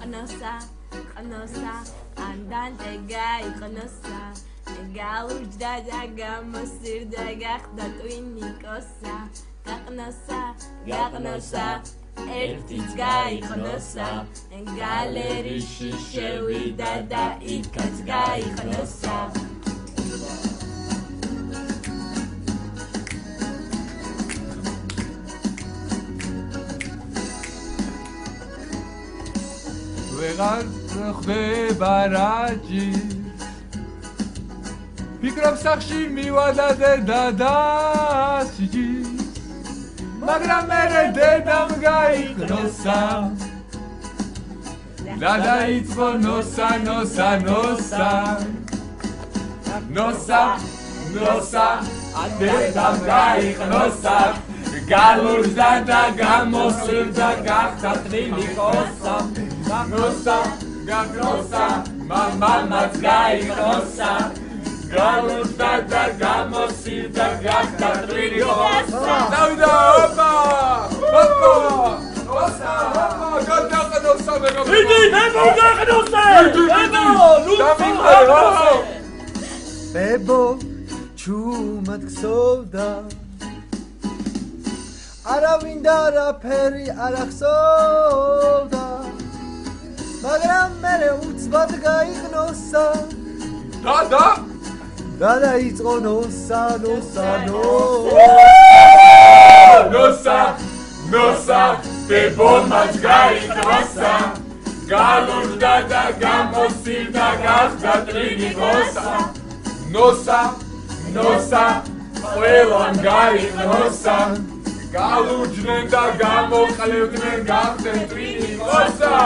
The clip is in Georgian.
ყნოსა ყნოსა ანდანტე გაიყნოსა გაუჯდა და გამოსირდა გახდა ტვინიკოსა გაყნოსა გაყნოსა ერთიც გაიყნოსა გალერეში შევიდა და იქაც გაიყნოსა ვეღარ ხდება რაჯი ფიქრობ სახში მივადადე და სიჯი მაგრამ მერე დედამ გაიყნოსა და დაიწყო ნოსა ნოსა ნოსა ნოსა ნოსა დედამ გაიყნოსა გალურდა და გამოსილდა გახდა ტრინიკოსა ნოსა გაგნოსა მამამაც გაიყნოსა გალურდა და გამოსილდა გახდა ტრინიკოსა დავიდა ოპა ოპა ოსა ოპა გადაყნოსა იდი ნებო გაყნოსა ნებო ბებო ჩუმად გსოვდა არავინ და არაფერი არ ახსოვდა მაგრამ მერე უცბად გაიყნოსა და დაიწყო ნოსა ნოსა ნოსა ნოსა ბებომაც გაიყნოსა გალურდა და გამოსილდა გახდა ტრინიკოსა ნოსა ნოსა ყველამ გაიყნოსა გალუჯდნენ და გამოყლევდნენ გახდნენ ტრინიკოსა